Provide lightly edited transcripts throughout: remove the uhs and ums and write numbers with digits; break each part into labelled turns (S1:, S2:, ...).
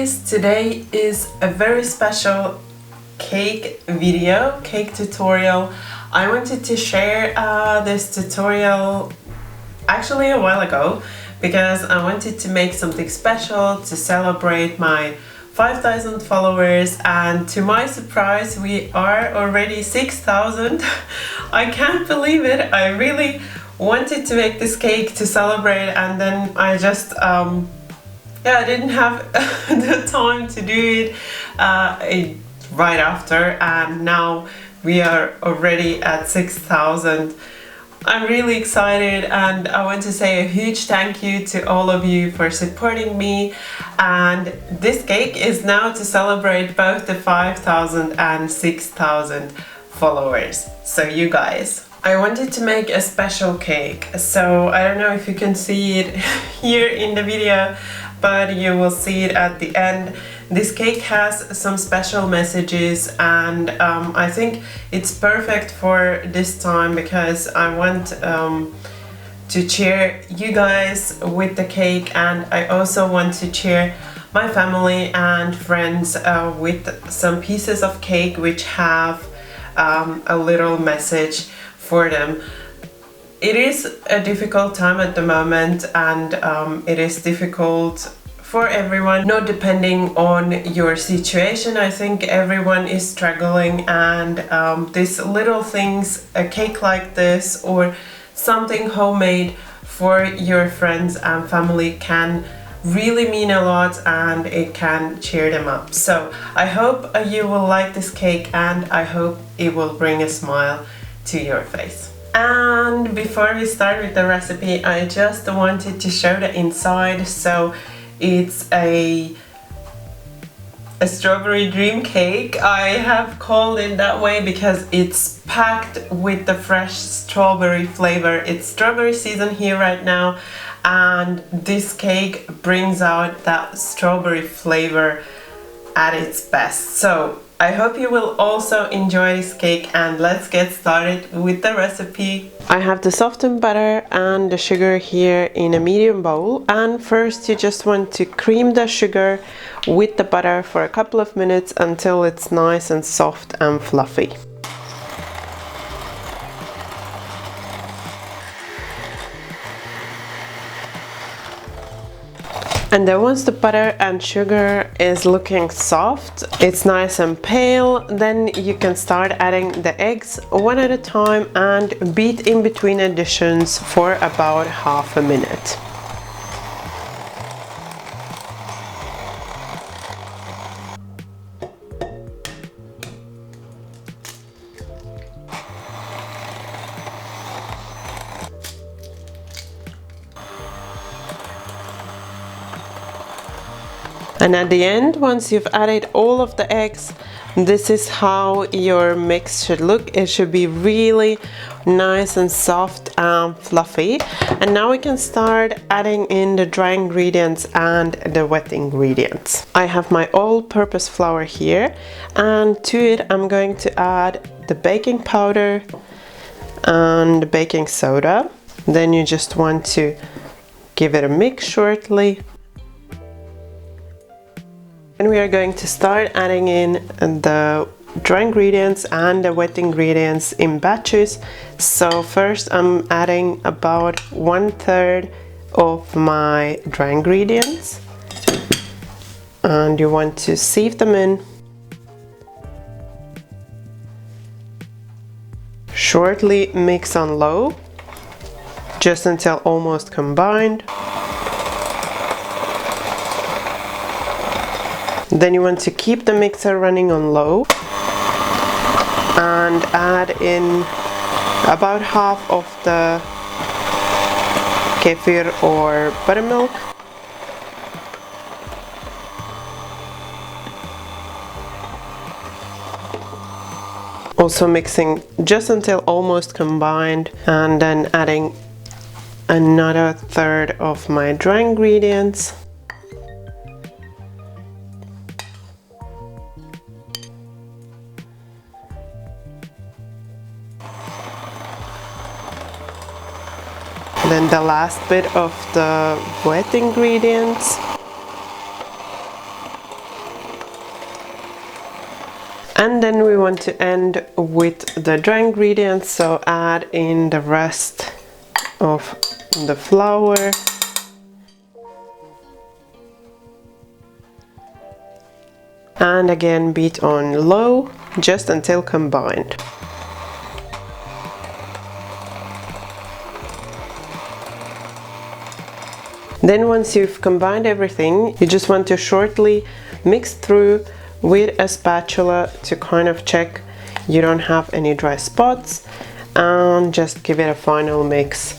S1: guys, today is a very special cake video, cake tutorial. I wanted to share this tutorial actually a while ago because I wanted to make something special to celebrate my 5,000 followers, and to my surprise we are already 6,000. I can't believe it. I really wanted to make this cake to celebrate, and then I just I didn't have the time to do it right after, and now we are already at 6,000. I'm really excited, and I want to say a huge thank you to all of you for supporting me. And this cake is now to celebrate both the 5,000 and 6,000 followers. So you guys, I wanted to make a special cake. So I don't know if you can see it here in the video, but you will see it at the end. This cake has some special messages, and I think it's perfect for this time because I want to cheer you guys with the cake, and I also want to cheer my family and friends with some pieces of cake which have a little message for them. It is a difficult time at the moment, and it is difficult for everyone, not depending on your situation. I think everyone is struggling, and these little things, a cake like this or something homemade for your friends and family, can really mean a lot, and it can cheer them up. So I hope you will like this cake, and I hope it will bring a smile to your face. And before we start with the recipe, I just wanted to show the inside. So it's a strawberry dream cake. I have called it that way because it's packed with the fresh strawberry flavor. It's strawberry season here right now, and this cake brings out that strawberry flavor at its best. So I hope you will also enjoy this cake, and let's get started with the recipe. I have the softened butter and the sugar here in a medium bowl, and first you just want to cream the sugar with the butter for a couple of minutes until it's nice and soft and fluffy. And then once the butter and sugar is looking soft, it's nice and pale, then you can start adding the eggs one at a time and beat in between additions for about half a minute. And at the end, once you've added all of the eggs, this is how your mix should look. It should be really nice and soft and fluffy. And now we can start adding in the dry ingredients and the wet ingredients. I have my all-purpose flour here, and to it I'm going to add the baking powder and the baking soda. Then you just want to give it a mix shortly. And we are going to start adding in the dry ingredients and the wet ingredients in batches. So first I'm adding about 1/3 of my dry ingredients, and you want to sieve them in. Shortly mix on low, just until almost combined. Then you want to keep the mixer running on low and add in about half of the kefir or buttermilk. Also mixing just until almost combined, and then adding another 1/3 of my dry ingredients. Then the last bit of the wet ingredients. And then we want to end with the dry ingredients, so add in the rest of the flour. And again beat on low just until combined. Then once you've combined everything, you just want to shortly mix through with a spatula to kind of check you don't have any dry spots, and just give it a final mix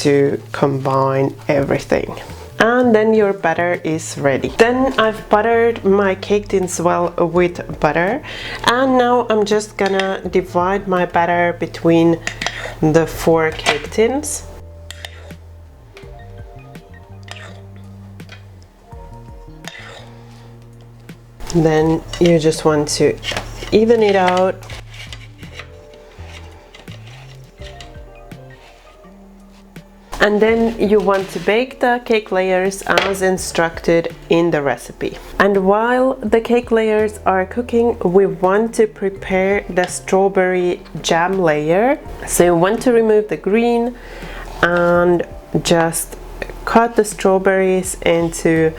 S1: to combine everything. And then your batter is ready. Then I've buttered my cake tins well with butter, and now I'm just gonna divide my batter between the 4 cake tins. Then you just want to even it out. And then you want to bake the cake layers as instructed in the recipe. And while the cake layers are cooking, we want to prepare the strawberry jam layer. So you want to remove the green and just cut the strawberries into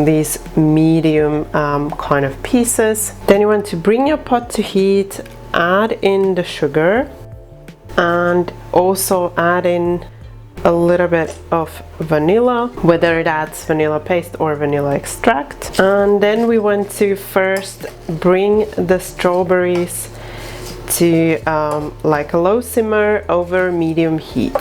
S1: these medium kind of pieces. Then you want to bring your pot to heat, add in the sugar, and also add in a little bit of vanilla, whether that's vanilla paste or vanilla extract. And then we want to first bring the strawberries to like a low simmer over medium heat.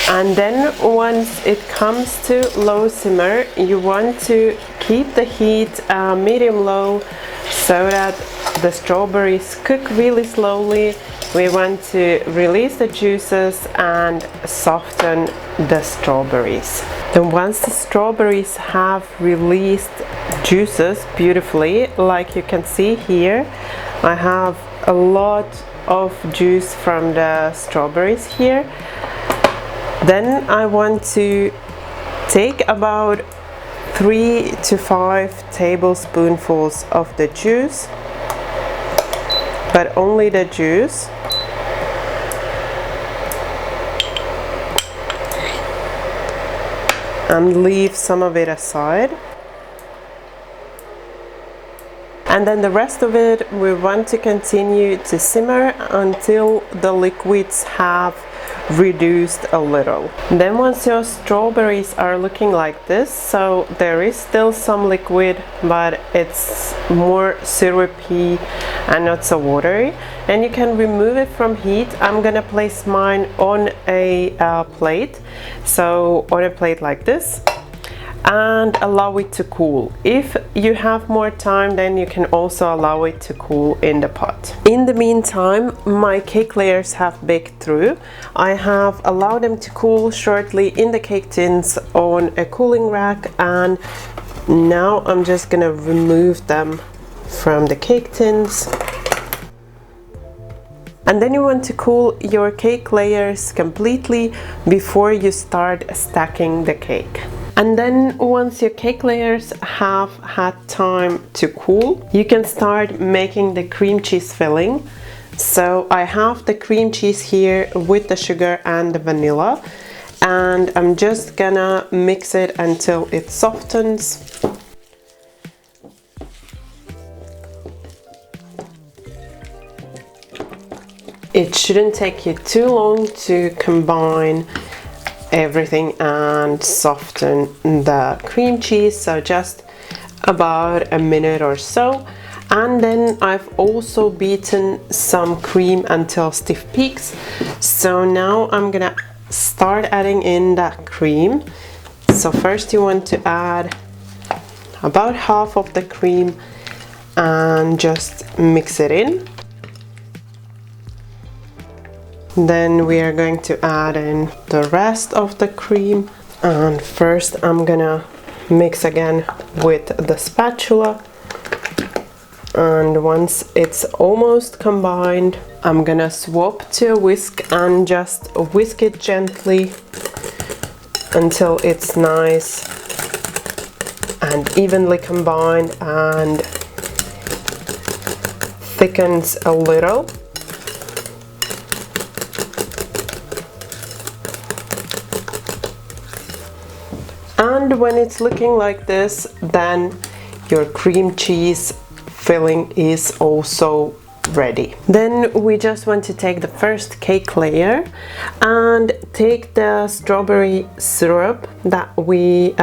S1: And then once it comes to low simmer, you want to keep the heat medium-low so that the strawberries cook really slowly. We want to release the juices and soften the strawberries. Then once the strawberries have released juices beautifully, like you can see here, I have a lot of juice from the strawberries here. Then I want to take about 3 to 5 tablespoonfuls of the juice, but only the juice. And leave some of it aside. And then the rest of it we want to continue to simmer until the liquids have reduced a little. Then once your strawberries are looking like this, so there is still some liquid but it's more syrupy and not so watery, and you can remove it from heat. I'm gonna place mine on a plate, so on a plate like this, and allow it to cool. If you have more time, then you can also allow it to cool in the pot. In the meantime, my cake layers have baked through. I have allowed them to cool shortly in the cake tins on a cooling rack, and now I'm just gonna remove them from the cake tins. And then you want to cool your cake layers completely before you start stacking the cake. And then once your cake layers have had time to cool, you can start making the cream cheese filling. So I have the cream cheese here with the sugar and the vanilla, and I'm just gonna mix it until it softens. It shouldn't take you too long to combine everything and soften the cream cheese, so just about a minute or so. And then I've also beaten some cream until stiff peaks, so now I'm gonna start adding in that cream. So first you want to add about half of the cream and just mix it in. Then we are going to add in the rest of the cream, and first I'm gonna mix again with the spatula, and once it's almost combined, I'm gonna swap to a whisk and just whisk it gently until it's nice and evenly combined and thickens a little. And when it's looking like this, then your cream cheese filling is also ready. Then we just want to take the first cake layer and take the strawberry syrup that we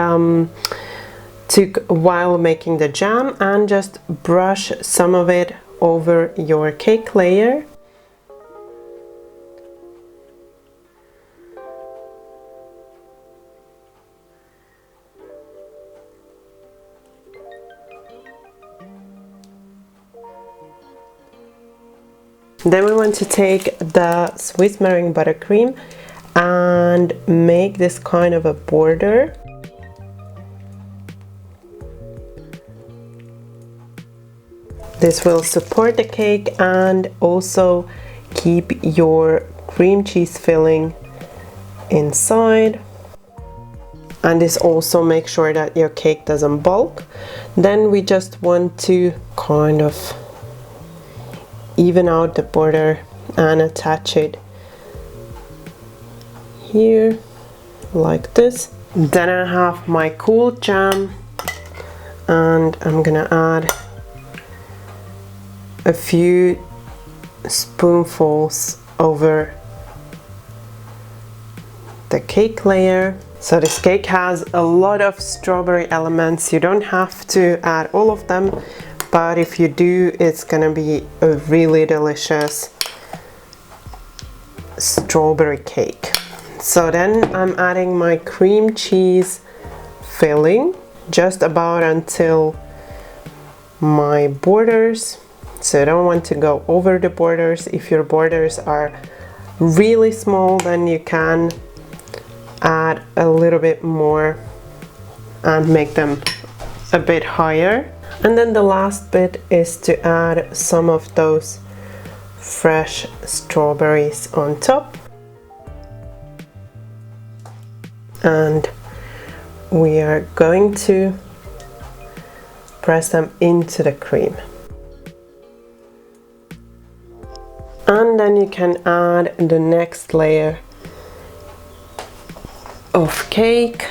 S1: took while making the jam and just brush some of it over your cake layer. Then we want to take the Swiss meringue buttercream and make this kind of a border. This will support the cake and also keep your cream cheese filling inside. And this also makes sure that your cake doesn't bulk. Then we just want to kind of even out the border and attach it here like this. Then I have my cool jam and I'm gonna add a few spoonfuls over the cake layer. So this cake has a lot of strawberry elements. You don't have to add all of them, but if you do, it's gonna be a really delicious strawberry cake. So then I'm adding my cream cheese filling just about until my borders. So I don't want to go over the borders. If your borders are really small, then you can add a little bit more and make them a bit higher. And then the last bit is to add some of those fresh strawberries on top. And we are going to press them into the cream. And then you can add the next layer of cake.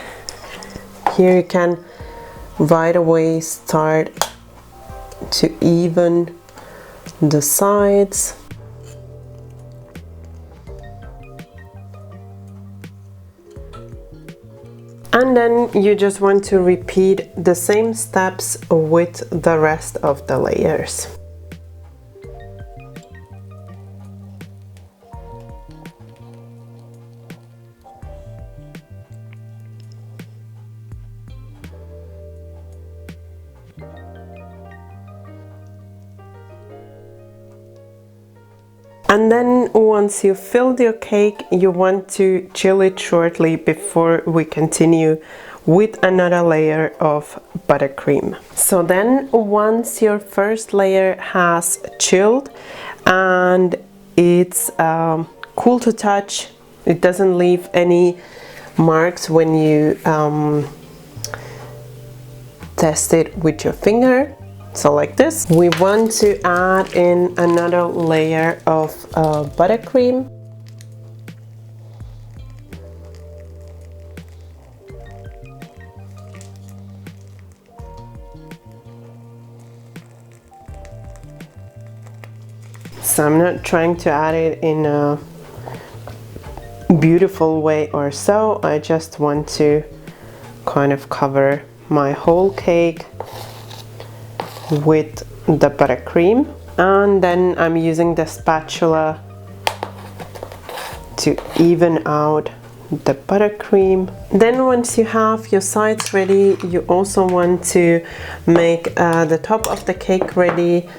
S1: Here you can right away start to even the sides. And then you just want to repeat the same steps with the rest of the layers. And then once you filled your cake, you want to chill it shortly before we continue with another layer of buttercream. So then once your first layer has chilled and it's cool to touch, it doesn't leave any marks when you test it with your finger. So like this, we want to add in another layer of buttercream. So I'm not trying to add it in a beautiful way or so. I just want to kind of cover my whole cake with the buttercream, and then I'm using the spatula to even out the buttercream. Then once you have your sides ready, you also want to make the top of the cake ready.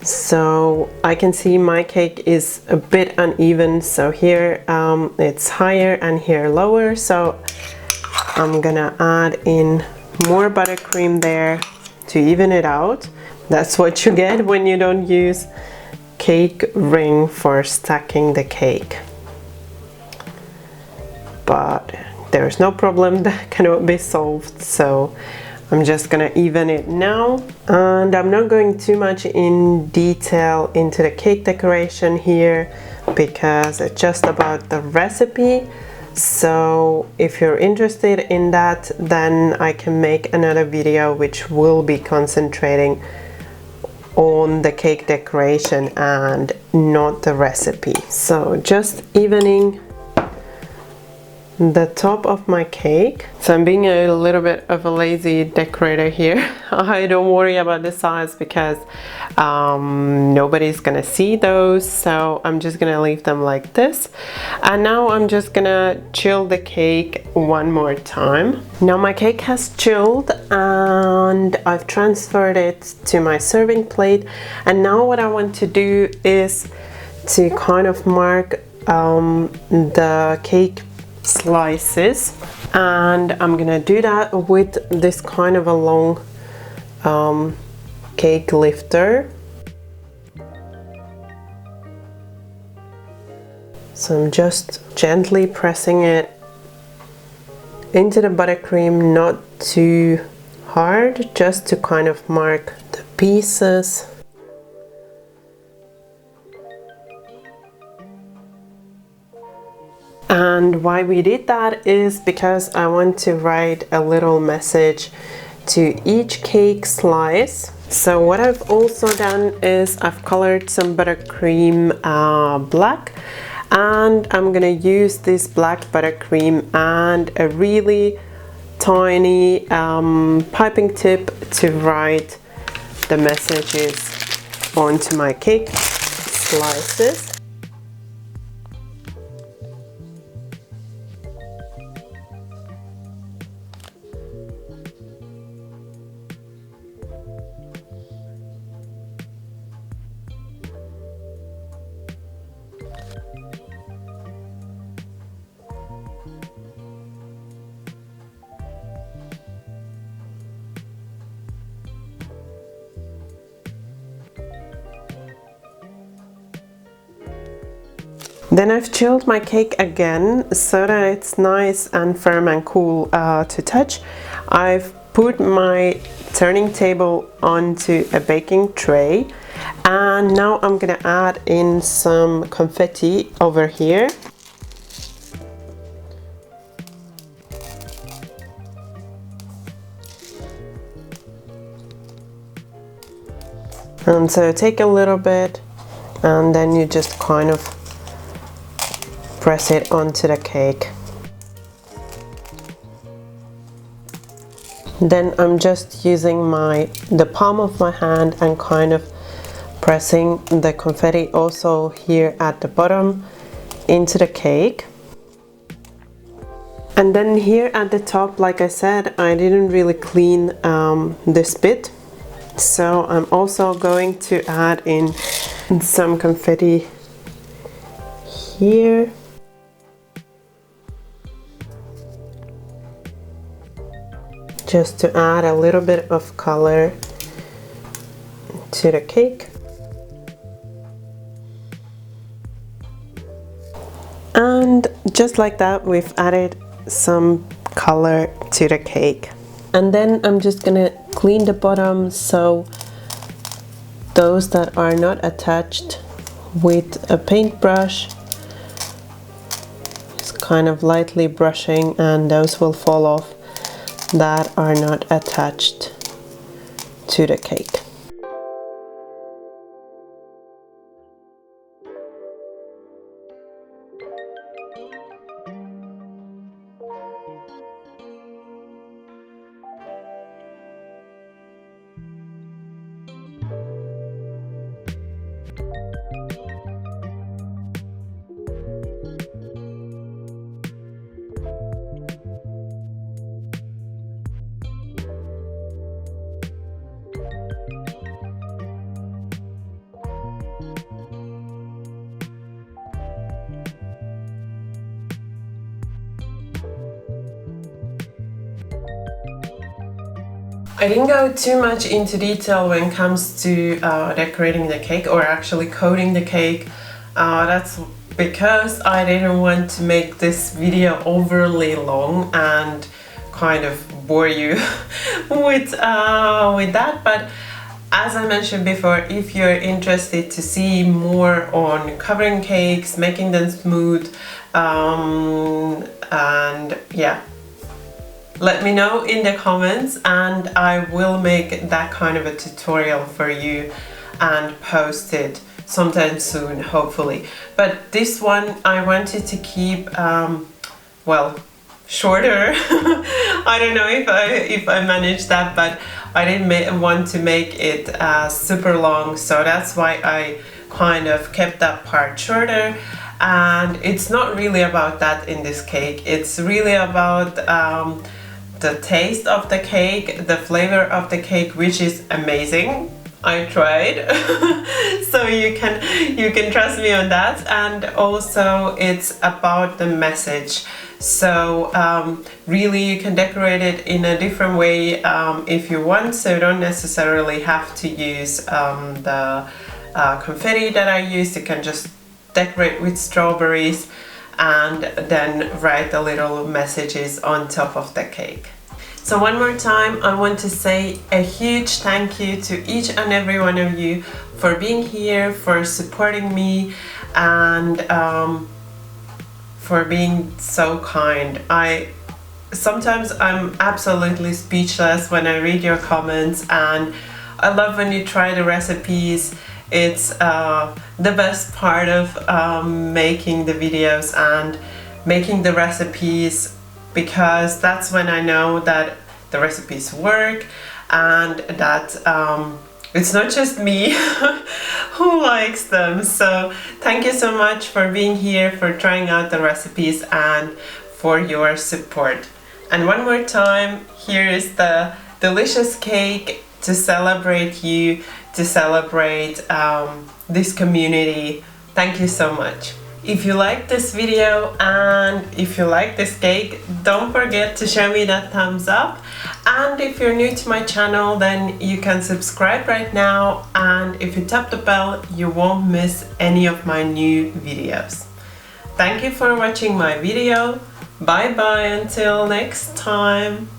S1: So I can see my cake is a bit uneven, so here it's higher and here lower, so I'm gonna add in more buttercream there to even it out. That's what you get when you don't use cake ring for stacking the cake. But there's no problem, that cannot be solved, so I'm just gonna even it now, and I'm not going too much in detail into the cake decoration here because it's just about the recipe. So if you're interested in that, then I can make another video which will be concentrating on the cake decoration and not the recipe. So just evening the top of my cake. So I'm being a little bit of a lazy decorator here. I don't worry about the size because nobody's gonna see those, so I'm just gonna leave them like this. And now I'm just gonna chill the cake one more time. Now my cake has chilled and I've transferred it to my serving plate, and now what I want to do is to kind of mark the cake slices, and I'm gonna do that with this kind of a long cake lifter. So I'm just gently pressing it into the buttercream, not too hard, just to kind of mark the pieces. And why we did that is because I want to write a little message to each cake slice. So what I've also done is I've colored some buttercream black, and I'm gonna use this black buttercream and a really tiny piping tip to write the messages onto my cake slices. Then I've chilled my cake again so that it's nice and firm and cool to touch. I've put my turning table onto a baking tray, and now I'm gonna add in some confetti over here. And so take a little bit and then you just kind of press it onto the cake. Then I'm just using the palm of my hand and kind of pressing the confetti also here at the bottom into the cake. And then here at the top, like I said, I didn't really clean this bit, so I'm also going to add in some confetti here. Just to add a little bit of color to the cake. And just like that, we've added some color to the cake. And then I'm just gonna clean the bottom so those that are not attached with a paintbrush, just kind of lightly brushing, and those will fall off that are not attached to the cake. I didn't go too much into detail when it comes to decorating the cake or actually coating the cake. That's because I didn't want to make this video overly long and kind of bore you with that, but as I mentioned before, if you're interested to see more on covering cakes, making them smooth, and yeah, let me know in the comments and I will make that kind of a tutorial for you and post it sometime soon, hopefully. But this one I wanted to keep well, shorter. I don't know if I managed that, but I didn't want to make it super long, so that's why I kind of kept that part shorter. And it's not really about that in this cake. It's really about the taste of the cake, the flavor of the cake, which is amazing. I tried. So you can trust me on that. And also it's about the message. So really you can decorate it in a different way if you want, so you don't necessarily have to use the confetti that I used. You can just decorate with strawberries and then write the little messages on top of the cake. So one more time, I want to say a huge thank you to each and every one of you for being here, for supporting me, and for being so kind. Sometimes I'm absolutely speechless when I read your comments, and I love when you try the recipes. It's the best part of making the videos and making the recipes, because that's when I know that the recipes work and that it's not just me who likes them. So thank you so much for being here, for trying out the recipes, and for your support. And one more time, here is the delicious cake to celebrate you, to celebrate this community. Thank you so much. If you like this video and if you like this cake, don't forget to show me that thumbs up. And if you're new to my channel, then you can subscribe right now, and if you tap the bell, you won't miss any of my new videos. Thank you for watching my video. Bye bye until next time.